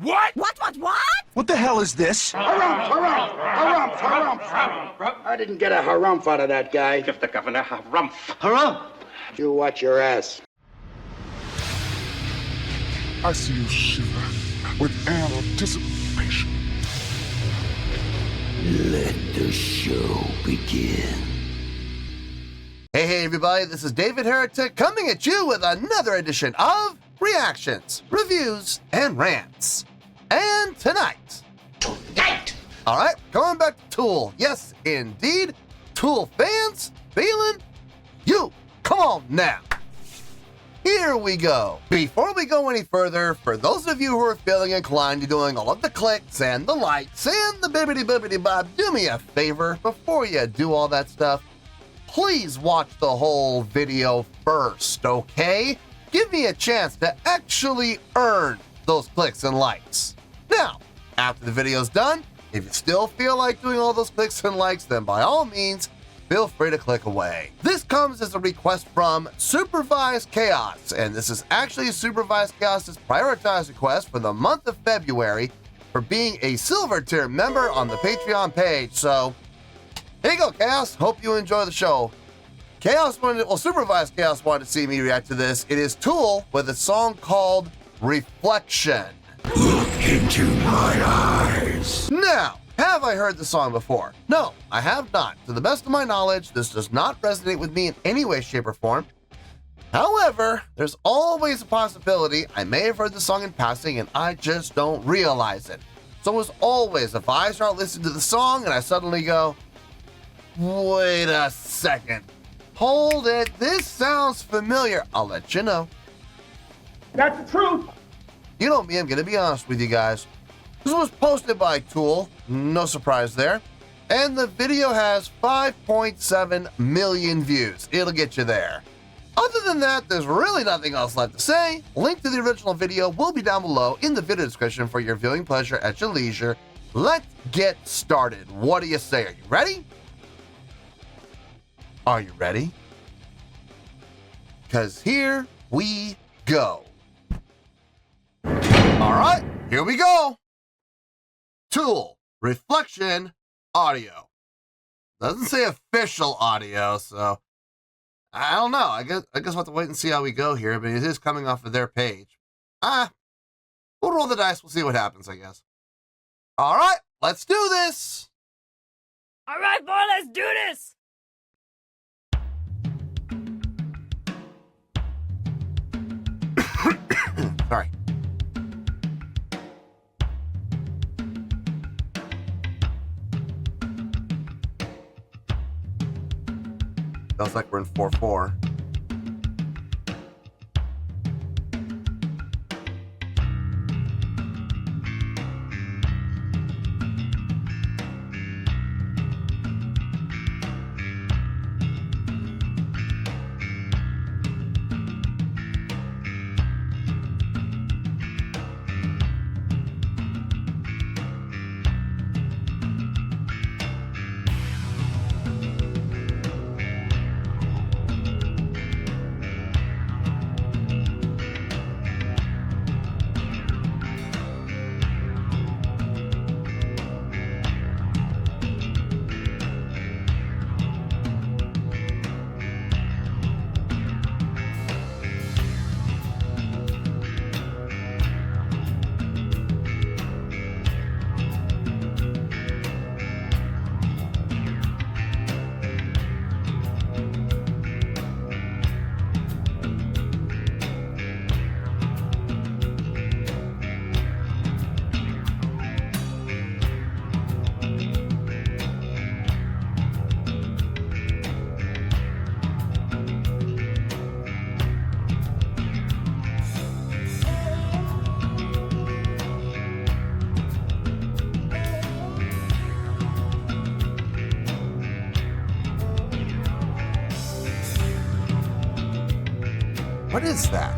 What? What? What the hell is this? Harumph. I didn't get a harumph out of that guy. Give the governor harumph. Harumph! You watch your ass. I see you shiver with anticipation. Let the show begin. Hey everybody, this is David Heretic coming at you with another edition of Reactions, Reviews, and Rants. And tonight, alright, going back to Tool. Yes, indeed, Tool fans feeling you. Come on now. Here we go. Before we go any further, for those of you who are feeling inclined to doing all of the clicks and the likes and the bibbidi bob, do me a favor before you do all that stuff. Please watch the whole video first, okay? Give me a chance to actually earn those clicks and likes. Now, after the video's done, if you still feel like doing all those clicks and likes, then by all means, feel free to click away. This comes as a request from Supervised Chaos, and this is actually Supervised Chaos's prioritized request for the month of February for being a silver tier member on the Patreon page. So, here you go, Chaos. Hope you enjoy the show. Supervised Chaos wanted to see me react to this. It is Tool with a song called Reflection. Look into my eyes. Now, have I heard the song before? No, I have not. To the best of my knowledge, this does not resonate with me in any way, shape, or form. However, there's always a possibility I may have heard the song in passing and I just don't realize it. So as always, if I start listening to the song and I suddenly go, wait a second, hold it, this sounds familiar, I'll let you know. That's the truth. You know me, I'm gonna be honest with you guys. This was posted by Tool, no surprise there, and the video has 5.7 million views. It'll get you there. Other than that, there's really nothing else left to say. Link to the original video will be down below in the video description for your viewing pleasure at your leisure. Let's get started. What do you say? Are you ready? Are you ready? Because here we go. All right, here we go. Tool, Reflection, audio. Doesn't say official audio, so I don't know. I guess we'll have to wait and see how we go here, but it is coming off of their page. We'll roll the dice. We'll see what happens, I guess. All right, let's do this. All right, boy, let's do this. Sorry. Feels like we're in 4/4. What is that?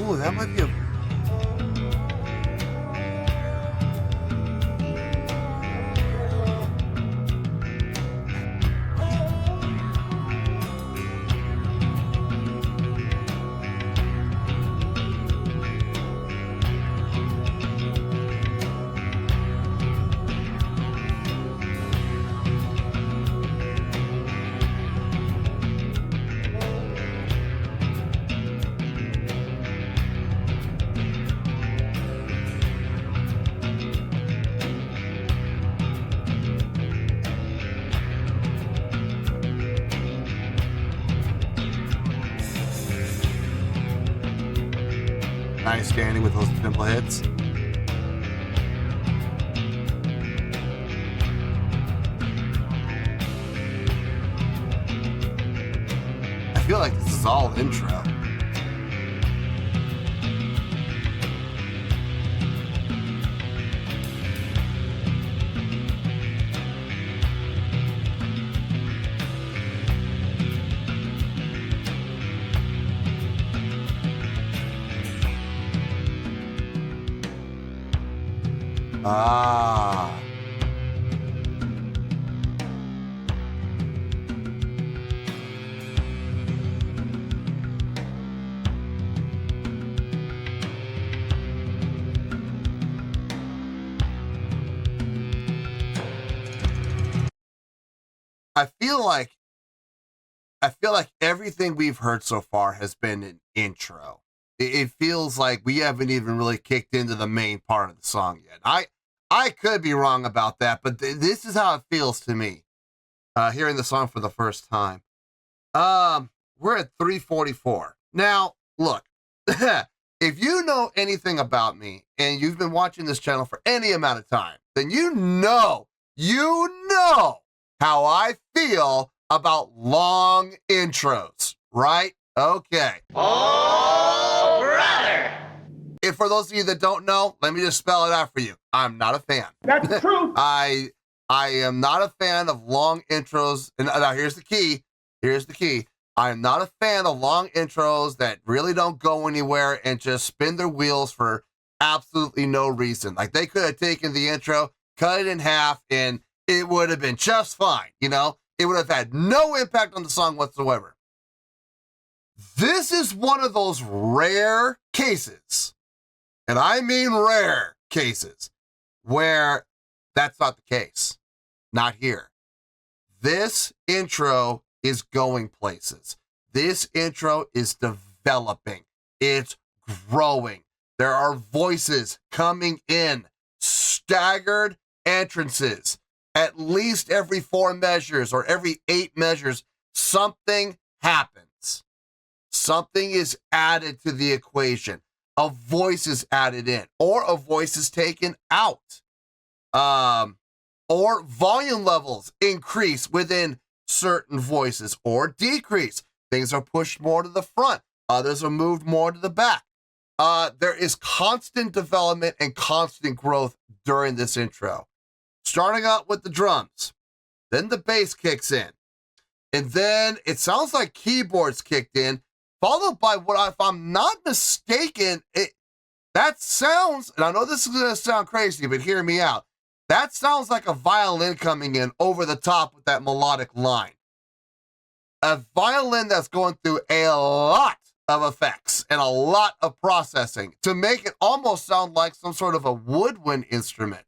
Ooh, that might be a Nice standing with those tempo hits. I feel like this is all intro. Ah. I feel like everything we've heard so far has been an intro. It feels like we haven't even really kicked into the main part of the song yet. I could be wrong about that, but this is how it feels to me, hearing the song for the first time. We're at 3:44. Now, look, if you know anything about me and you've been watching this channel for any amount of time, then you know how I feel about long intros, right? Okay. Oh, brother! If for those of you that don't know, let me just spell it out for you. I'm not a fan. That's true. I am not a fan of long intros. And now here's the key. Here's the key. I am not a fan of long intros that really don't go anywhere and just spin their wheels for absolutely no reason. Like they could have taken the intro, cut it in half, and it would have been just fine. You know, it would have had no impact on the song whatsoever. This is one of those rare cases, and I mean rare cases, where that's not the case. Not here. This intro is going places. This intro is developing. It's growing. There are voices coming in, staggered entrances. At least every 4 measures or every 8 measures, something happens. Something is added to the equation. A voice is added in, or a voice is taken out. Or volume levels increase within certain voices or decrease. Things are pushed more to the front. Others are moved more to the back. There is constant development and constant growth during this intro. Starting out with the drums, then the bass kicks in, and then it sounds like keyboards kicked in, followed by what, if I'm not mistaken, that sounds, and I know this is going to sound crazy, but hear me out. That sounds like a violin coming in over the top with that melodic line. A violin that's going through a lot of effects and a lot of processing to make it almost sound like some sort of a woodwind instrument.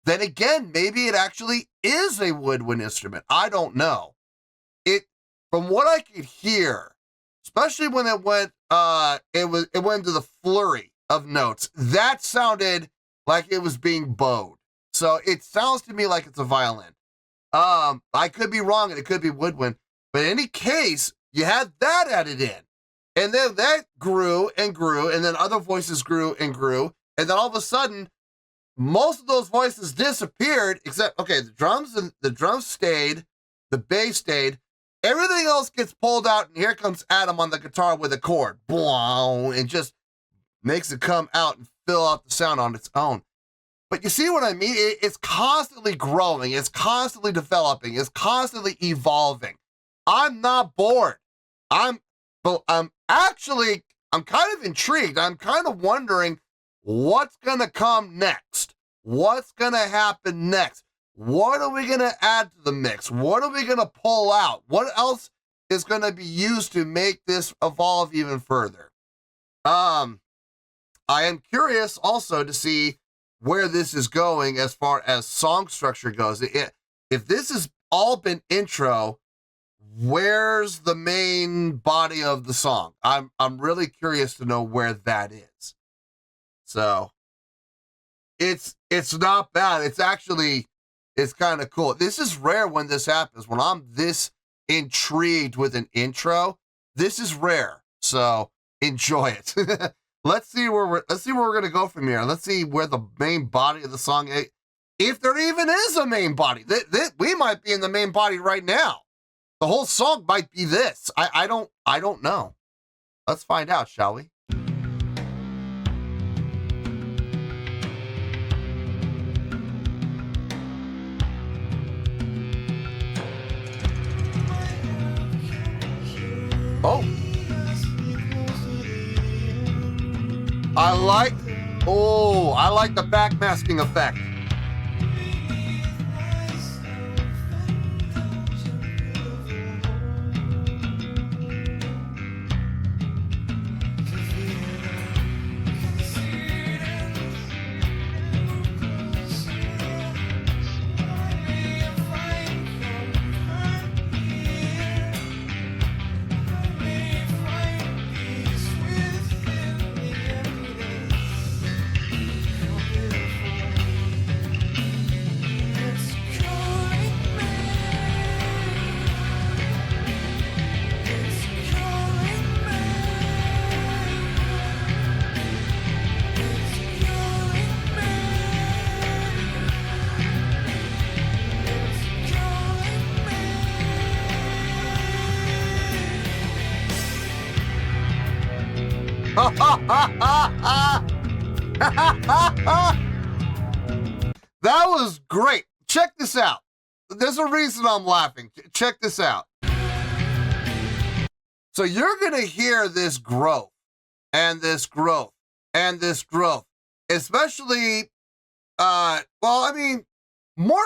Then again, maybe it actually is a woodwind instrument. I don't know. From what I could hear, especially when it went into the flurry of notes, that sounded like it was being bowed. So it sounds to me like it's a violin. I could be wrong, and it could be woodwind. But in any case, you had that added in. And then that grew and grew, and then other voices grew and grew. And then all of a sudden, most of those voices disappeared, except, okay, the drums stayed, the bass stayed, everything else gets pulled out, and here comes Adam on the guitar with a chord, and just makes it come out and fill out the sound on its own. But you see what I mean? It's constantly growing, it's constantly developing, it's constantly evolving. I'm not bored. I'm kind of intrigued. I'm kind of wondering what's going to come next? What's going to happen next? What are we going to add to the mix? What are we going to pull out? What else is going to be used to make this evolve even further? I am curious also to see where this is going as far as song structure goes. If this has all been intro, where's the main body of the song? I'm really curious to know where that is. So it's not bad. It's kind of cool. This is rare when this happens. When I'm this intrigued with an intro, this is rare. So enjoy it. let's see where we're gonna go from here. Let's see where the main body of the song is. If there even is a main body. We might be in the main body right now. The whole song might be this. I don't know. Let's find out, shall we? Oh. I like the backmasking effect. That was great. Check this out. There's a reason I'm laughing. Check this out. So you're going to hear this growth and this growth and this growth, especially, more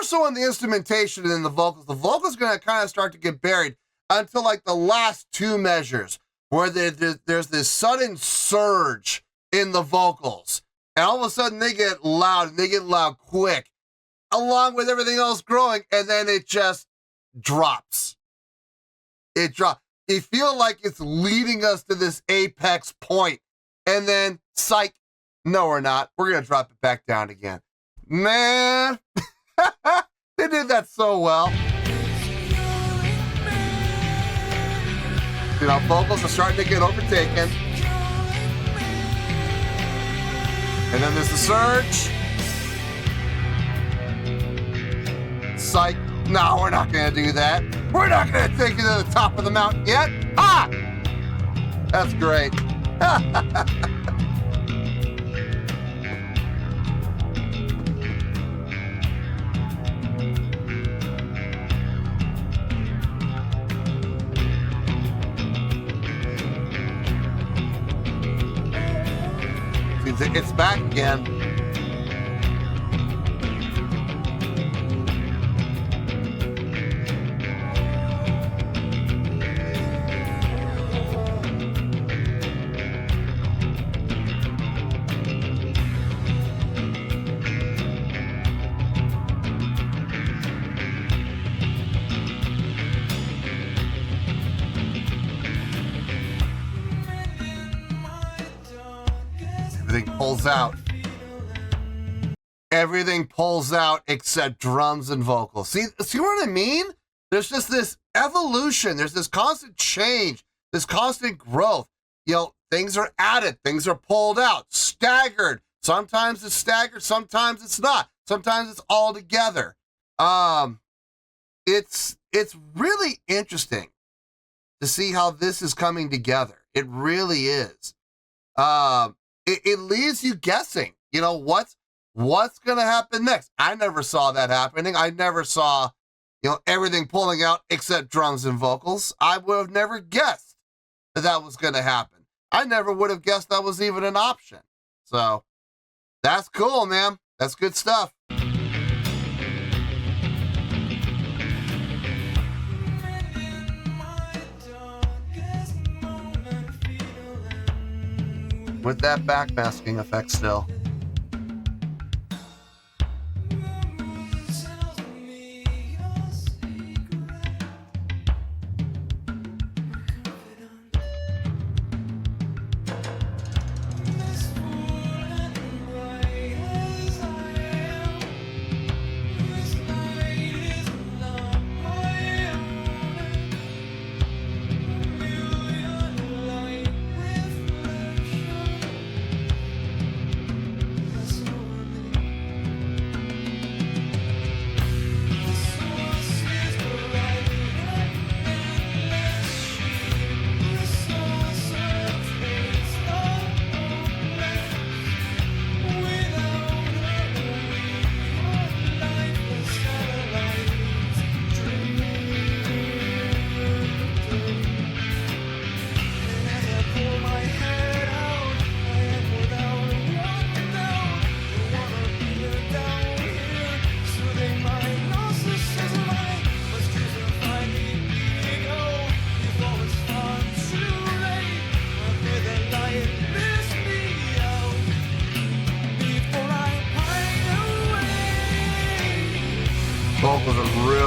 so in the instrumentation than the vocals. The vocals going to kind of start to get buried until like the last two measures, where there's this sudden surge in the vocals. And all of a sudden they get loud, and they get loud quick, along with everything else growing, and then it just drops. It drops. You feel like it's leading us to this apex point, and then, psych, no we're not. We're going to drop it back down again. Man, they did that so well. You know, vocals are starting to get overtaken. And then there's the surge. Psych. No, we're not going to do that. We're not going to take you to the top of the mountain yet. Ah! That's great. It's back again. Everything pulls out. Everything pulls out except drums and vocals. See what I mean? There's just this evolution. There's this constant change, this constant growth. You know, things are added, things are pulled out, staggered. Sometimes it's staggered, sometimes it's not. Sometimes it's all together. It's really interesting to see how this is coming together. It really is. It leaves you guessing, you know, what's going to happen next. I never saw that happening. I never saw, you know, everything pulling out except drums and vocals. I would have never guessed that was going to happen. I never would have guessed that was even an option. So that's cool, man. That's good stuff. With that backmasking effect still.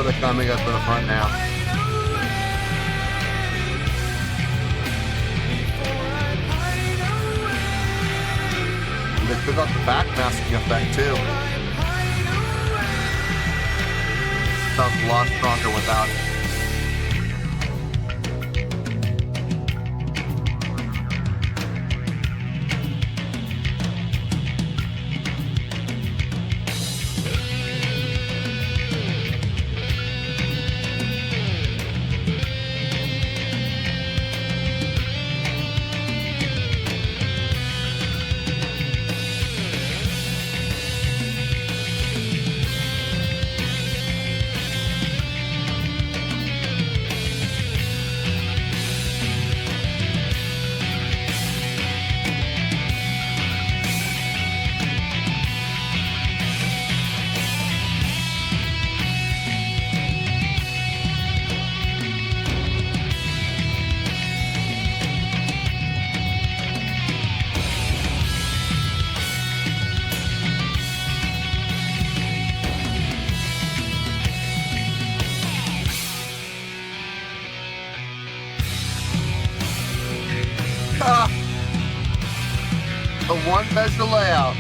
sure they're coming up to the front now. And they took out the backmasking effect too. Sounds a lot stronger without it. A one measure layout.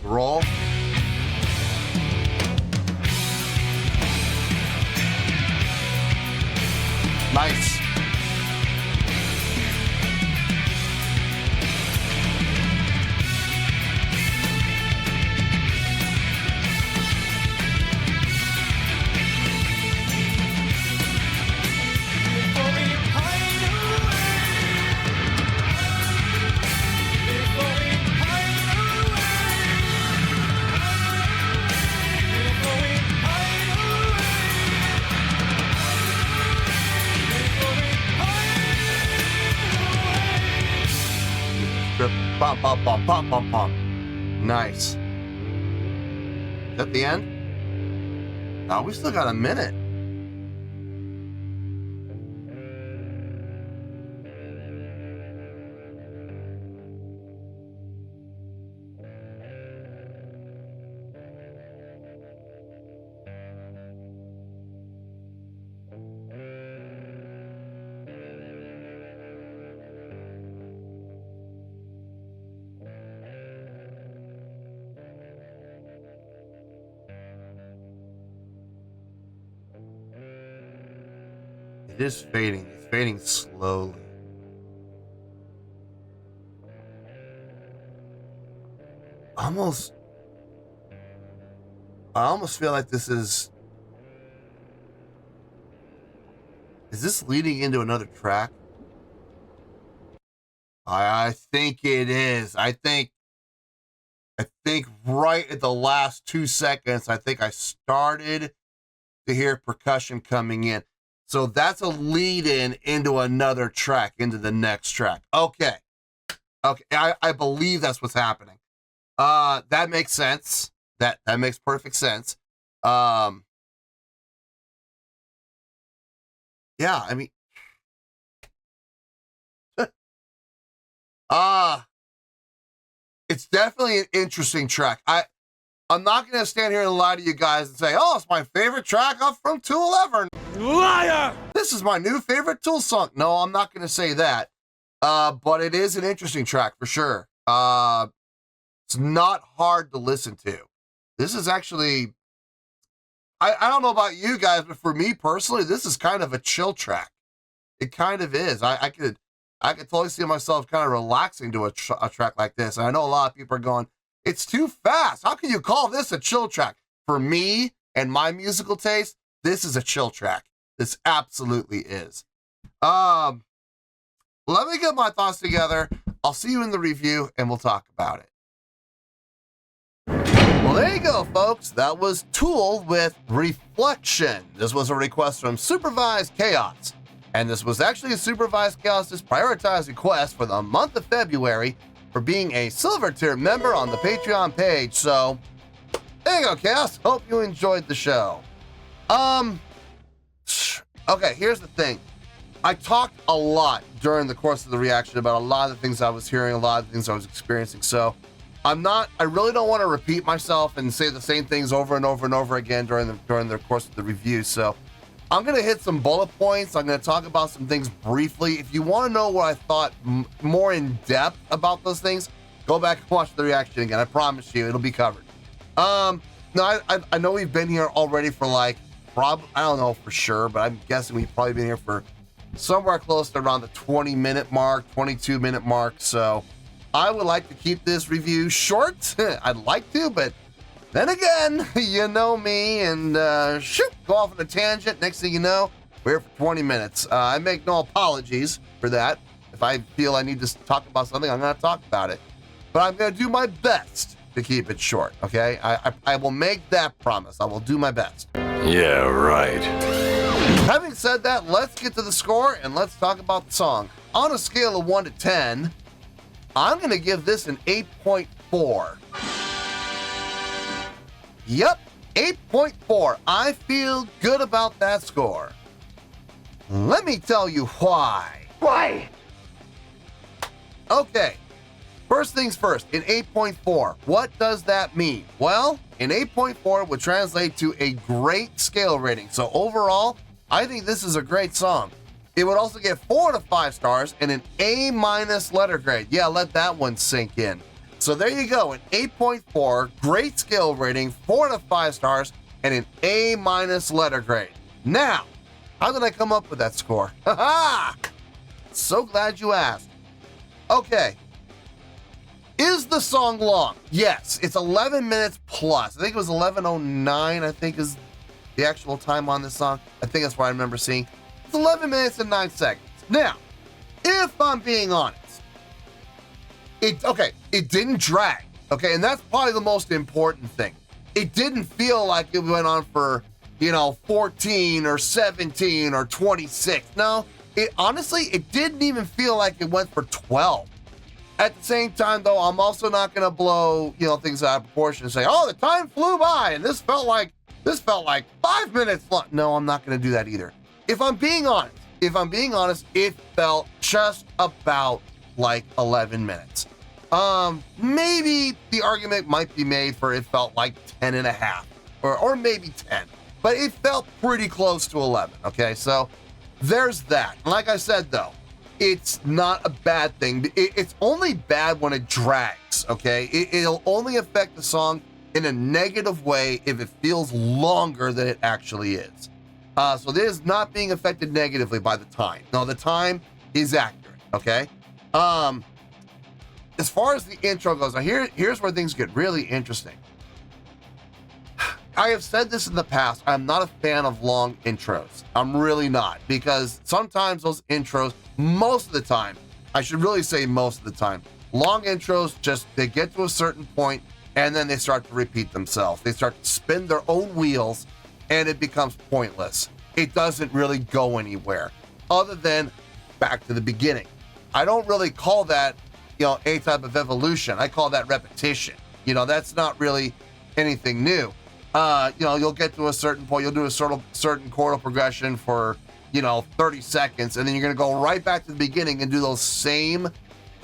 Roll. Nice. Bum, bum, bum, bum, bum, bum. Nice. Is that the end? No, we still got a minute. It is fading. It's fading slowly. I almost feel like this is this leading into another track? I think it is. I think right at the last 2 seconds, I think I started to hear percussion coming in. So that's a lead in into another track, into the next track. Okay. I believe that's what's happening. That makes sense. That makes perfect sense. Yeah, I mean, it's definitely an interesting track. I'm not going to stand here and lie to you guys and say, oh, it's my favorite track off from Tool ever. Liar! This is my new favorite Tool song. No, I'm not going to say that. But it is an interesting track for sure. It's not hard to listen to. This is actually, I don't know about you guys, but for me personally, this is kind of a chill track. It kind of is. I could I could totally see myself kind of relaxing to a track like this. And I know a lot of people are going, it's too fast. How can you call this a chill track? For me and my musical taste, this is a chill track. This absolutely is. Let me get my thoughts together. I'll see you in the review and we'll talk about it. Well, there you go, folks. That was Tool with Reflection. This was a request from Supervised Chaos. And this was actually a Supervised Chaos's prioritized request for the month of February for being a Silver Tier member on the Patreon page. So, there you go, Chaos. Hope you enjoyed the show. Okay, here's the thing. I talked a lot during the course of the reaction about a lot of the things I was hearing, a lot of the things I was experiencing. So, I really don't want to repeat myself and say the same things over and over and over again during the course of the review. So I'm going to hit some bullet points. I'm going to talk about some things briefly. If you want to know what I thought more in depth about those things, go back and watch the reaction again. I promise you, it'll be covered. No, I know we've been here already for I don't know for sure, but I'm guessing we've probably been here for somewhere close to around the 20-minute mark, 22-minute mark. So I would like to keep this review short. I'd like to, but then again, you know me, and go off on a tangent. Next thing you know, we're here for 20 minutes. I make no apologies for that. If I feel I need to talk about something, I'm going to talk about it. But I'm going to do my best to keep it short, okay? I will make that promise. I will do my best. Yeah, right. Having said that, let's get to the score, and let's talk about the song. On a scale of 1 to 10, I'm going to give this an 8.4. Yep, 8.4. I feel good about that score. Let me tell you why. Why? Okay, first things first, in 8.4, what does that mean? Well, an 8.4 would translate to a great scale rating. So overall, I think this is a great song. It would also get 4 to 5 stars and an A- letter grade. Yeah, let that one sink in. So there you go, an 8.4, great skill rating, 4 to 5 stars, and an A- letter grade. Now, how did I come up with that score? Haha! So glad you asked. Okay. Is the song long? Yes, it's 11 minutes plus. I think it was 11:09, I think is the actual time on this song. I think that's what I remember seeing. It's 11 minutes and 9 seconds. Now, if I'm being honest, it didn't drag, okay? And that's probably the most important thing. It didn't feel like it went on for, 14 or 17 or 26. No, honestly, it didn't even feel like it went for 12. At the same time, though, I'm also not going to blow, things out of proportion and say, oh, the time flew by and this felt like 5 minutes long. No, I'm not going to do that either. If I'm being honest, it felt just about like 11 minutes. Maybe the argument might be made for it felt like 10 and a half or maybe 10, but it felt pretty close to 11. Okay. So there's that. Like I said, though, it's not a bad thing. It's only bad when it drags. Okay. It'll only affect the song in a negative way if it feels longer than it actually is. So this is not being affected negatively by the time. No, the time is accurate, okay? As far as the intro goes, now here's where things get really interesting. I have said this in the past, I'm not a fan of long intros. I'm really not, because sometimes those intros, most of the time, I should really say most of the time, long intros they get to a certain point and then they start to repeat themselves. They start to spin their own wheels and it becomes pointless. It doesn't really go anywhere other than back to the beginning. I don't really call that, a type of evolution. I call that repetition. That's not really anything new. You'll get to a certain point, you'll do a certain chordal progression for, 30 seconds, and then you're going to go right back to the beginning and do those same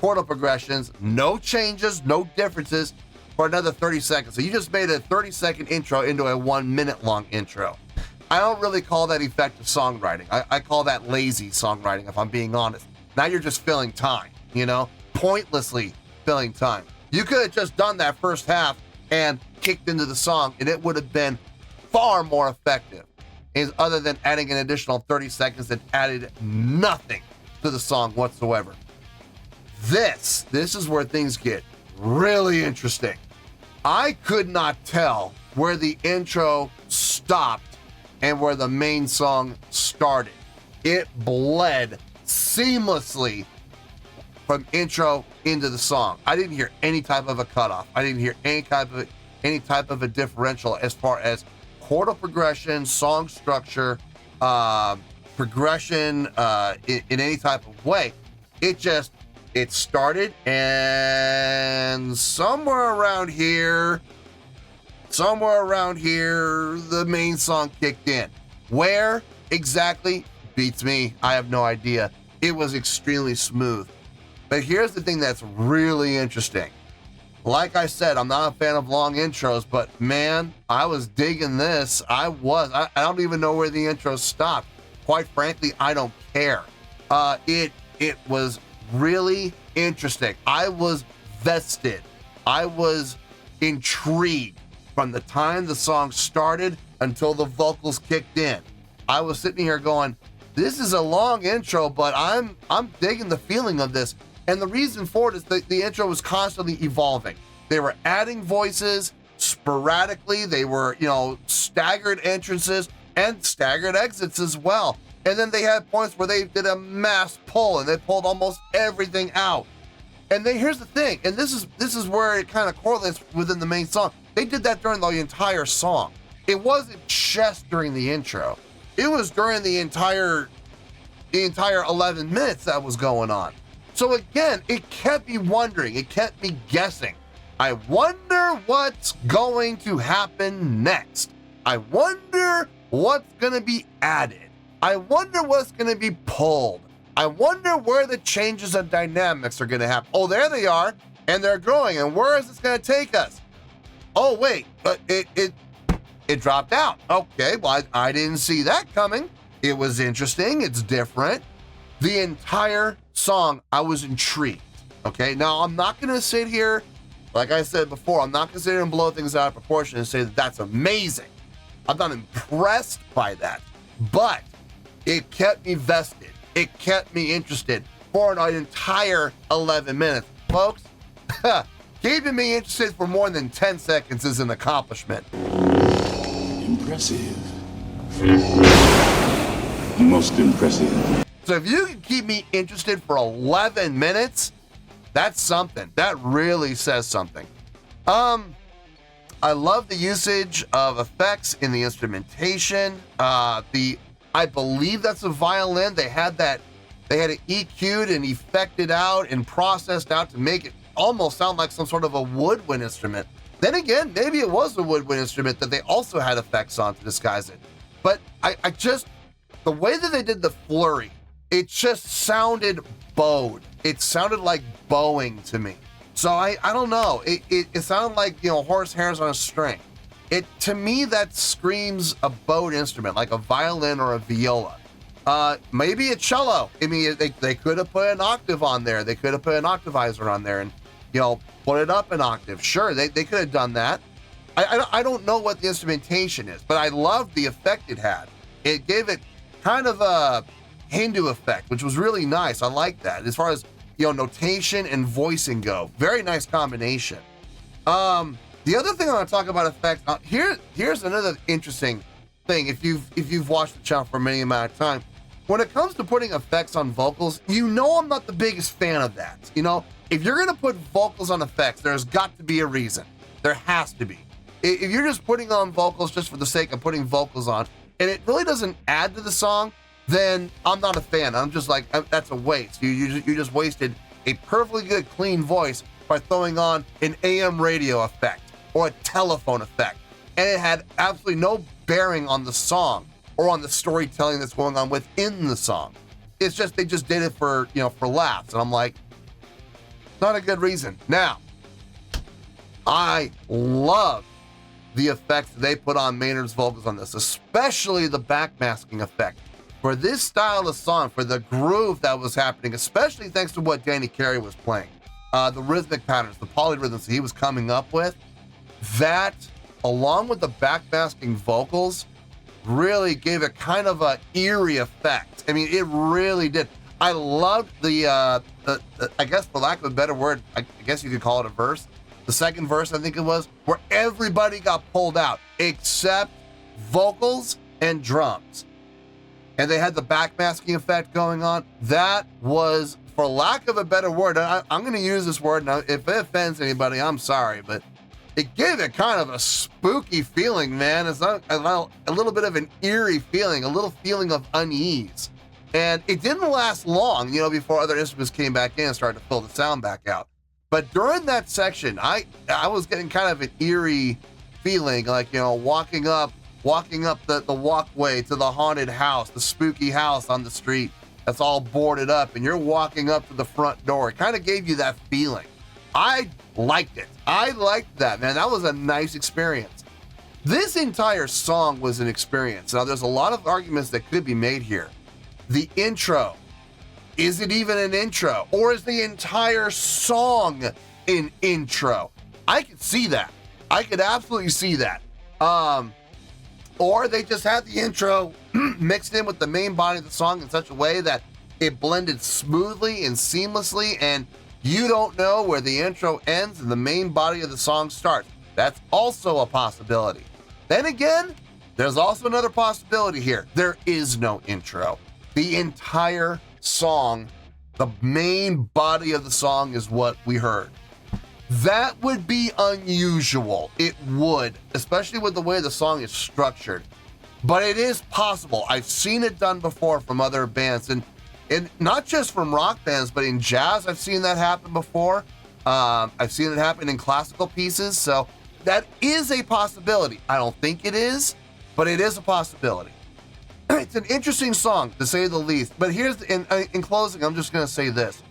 chordal progressions, no changes, no differences, for another 30 seconds. So you just made a 30-second intro into a 1 minute long intro. I don't really call that effective songwriting. I call that lazy songwriting, if I'm being honest. Now you're just filling time, pointlessly filling time. You could have just done that first half and kicked into the song, and it would have been far more effective, other than adding an additional 30 seconds that added nothing to the song whatsoever. this is where things get really interesting. I could not tell where the intro stopped and where the main song started. It bled seamlessly from intro into the song. I didn't hear any type of a cutoff. I didn't hear any type of a differential as far as chordal progression, song structure, progression in any type of way. It started, and somewhere around here, the main song kicked in. Where exactly beats me. I have no idea. It was extremely smooth. But here's the thing that's really interesting. Like I said, I'm not a fan of long intros, but man, I was digging this. I don't even know where the intro stopped. Quite frankly, I don't care. It was really interesting. I was vested. I was intrigued from the time the song started until the vocals kicked in. I was sitting here going, this is a long intro, but I'm digging the feeling of this. And the reason for it is that the intro was constantly evolving. They were adding voices sporadically. They were, staggered entrances and staggered exits as well. And then they had points where they did a mass pull and they pulled almost everything out. And then here's the thing, and this is where it kind of correlates within the main song. They did that during the entire song. It wasn't just during the intro. It was during the entire 11 minutes that was going on. So again, it kept me wondering, it kept me guessing. I wonder what's going to happen next. I wonder what's going to be added. I wonder what's going to be pulled. I wonder where the changes of dynamics are going to happen. Oh, there they are, and they're growing. And where is this going to take us? Oh, wait, but it dropped out. Okay, well, I didn't see that coming. It was interesting. It's different. The entire song, I was intrigued. Okay, now I'm not going to sit here, like I said before, I'm not going to sit here and blow things out of proportion and say that that's amazing. I'm not impressed by that, but it kept me vested. It kept me interested for an entire 11 minutes. Folks, keeping me interested for more than 10 seconds is an accomplishment. Impressive. Most impressive. So if you can keep me interested for 11 minutes, that's something. That really says something. I love the usage of effects in the instrumentation. I believe that's a violin. They had it EQ'd and effected out and processed out to make it almost sound like some sort of a woodwind instrument. Then again, maybe it was a woodwind instrument that they also had effects on to disguise it. But I just, the way that they did the flurry, it just sounded bowed. It sounded like bowing to me. So I don't know. It sounded like, horse hairs on a string. To me, that screams a bowed instrument, like a violin or a viola. Maybe a cello. I mean, they could have put an octave on there. They could have put an octavizer on there and, put it up an octave. Sure, they could have done that. I don't know what the instrumentation is, but I loved the effect it had. It gave it kind of a Hindu effect, which was really nice. I like that. As far as, notation and voicing go, very nice combination. The other thing I want to talk about effects, here's another interesting thing. If you've watched the channel for any amount of time, when it comes to putting effects on vocals, I'm not the biggest fan of that. If you're going to put vocals on effects, there's got to be a reason. There has to be. If you're just putting on vocals just for the sake of putting vocals on, and it really doesn't add to the song, then I'm not a fan. I'm just like, that's a waste. You just wasted a perfectly good, clean voice by throwing on an AM radio effect or a telephone effect. And it had absolutely no bearing on the song or on the storytelling that's going on within the song. It's just, they just did it for laughs. And I'm like, not a good reason. Now, I love the effects they put on Maynard's vocals on this, especially the backmasking effect. For this style of song, for the groove that was happening, especially thanks to what Danny Carey was playing, the rhythmic patterns, the polyrhythms that he was coming up with, that, along with the backmasking vocals, really gave it kind of an eerie effect. I mean, it really did. I loved the I guess for lack of a better word, I guess you could call it a verse. The second verse, I think it was, where everybody got pulled out except vocals and drums. And they had the backmasking effect going on. That was, for lack of a better word, I'm going to use this word now. If it offends anybody, I'm sorry, but it gave it kind of a spooky feeling, man. It's not a little bit of an eerie feeling, a little feeling of unease. And it didn't last long, before other instruments came back in and started to fill the sound back out. But during that section, I was getting kind of an eerie feeling, like, walking up the walkway to the haunted house, the spooky house on the street that's all boarded up, and you're walking up to the front door. It kind of gave you that feeling. I liked it. I liked that, man. That was a nice experience. This entire song was an experience. Now, there's a lot of arguments that could be made here. The intro. Is it even an intro? Or is the entire song an intro? I could see that. I could absolutely see that. Or they just had the intro mixed in with the main body of the song in such a way that it blended smoothly and seamlessly, and you don't know where the intro ends and the main body of the song starts. That's also a possibility. Then again, there's also another possibility here. There is no intro. The entire song, the main body of the song is what we heard. That would be unusual. It would, especially with the way the song is structured. But it is possible. I've seen it done before from other bands, and not just from rock bands, but in jazz, I've seen that happen before. I've seen it happen in classical pieces, so that is a possibility. I don't think it is, but it is a possibility. It's an interesting song, to say the least. But here's, in closing, I'm just going to say this.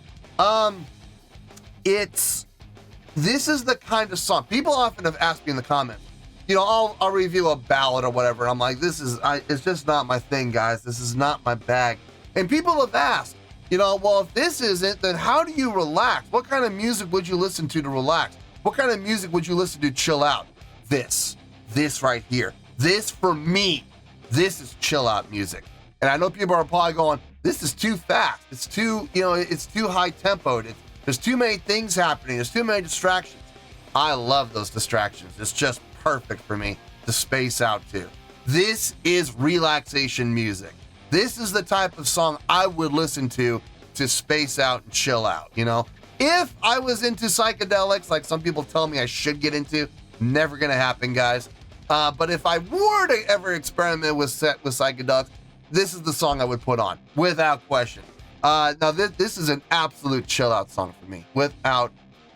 This is the kind of song, people often have asked me in the comments, I'll review a ballad or whatever. I'm like, it's just not my thing, guys. This is not my bag. And people have asked, well, if this isn't, then how do you relax? What kind of music would you listen to relax? What kind of music would you listen to chill out? This right here. This, for me, this is chill out music. And I know people are probably going, this is too fast. It's too, it's too high tempoed. There's too many things happening. There's too many distractions. I love those distractions. It's just perfect for me to space out to. This is relaxation music. This is the type of song I would listen to space out and chill out, If I was into psychedelics, like some people tell me I should get into, never gonna happen, guys. But if I were to ever experiment with psychedelics, this is the song I would put on, without question. Now, this is an absolute chill-out song for me, without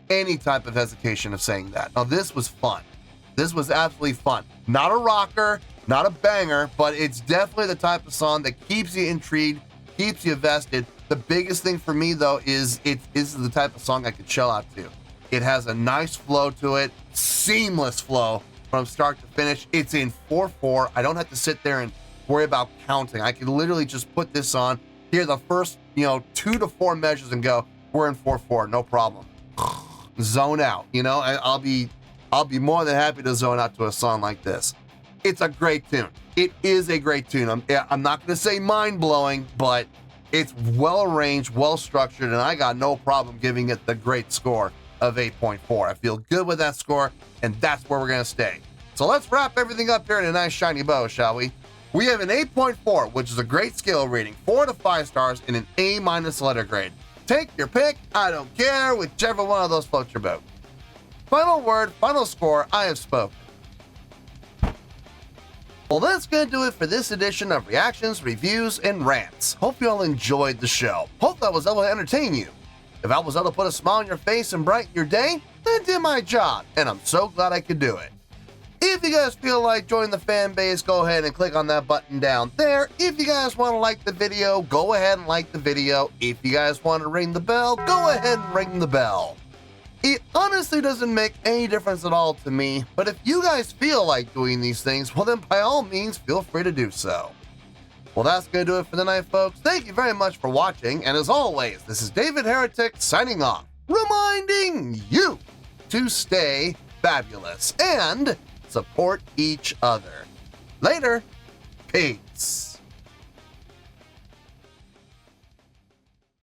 any type of hesitation of saying that. Now, this was fun. This was absolutely fun. Not a rocker, not a banger, but it's definitely the type of song that keeps you intrigued, keeps you vested. The biggest thing for me, though, is this is the type of song I could chill out to. It has a nice flow to it, seamless flow from start to finish. It's in 4/4. I don't have to sit there and worry about counting. I can literally just put this on, hear the first, 2 to 4 measures and go, we're in 4/4, no problem. Zone out, I'll be more than happy to zone out to a song like this. It's a great tune. It is a great tune. I'm not going to say mind-blowing, but it's well-arranged, well-structured, and I got no problem giving it the great score of 8.4. I feel good with that score, and that's where we're going to stay. So let's wrap everything up here in a nice shiny bow, shall we? We have an 8.4, which is a great scale rating, 4 to 5 stars, and an A- letter grade. Take your pick, I don't care, whichever one of those floats your boat. Final word, final score, I have spoken. Well, that's going to do it for this edition of Reactions, Reviews, and Rants. Hope you all enjoyed the show. Hope I was able to entertain you. If I was able to put a smile on your face and brighten your day, then I did my job, and I'm so glad I could do it. If you guys feel like joining the fan base, go ahead and click on that button down there. If you guys want to like the video, go ahead and like the video. If you guys want to ring the bell, go ahead and ring the bell. It honestly doesn't make any difference at all to me, but if you guys feel like doing these things, well then by all means, feel free to do so. Well, that's going to do it for the night, folks. Thank you very much for watching, and as always, this is David Heretic signing off, reminding you to stay fabulous and support each other. Later. Peace.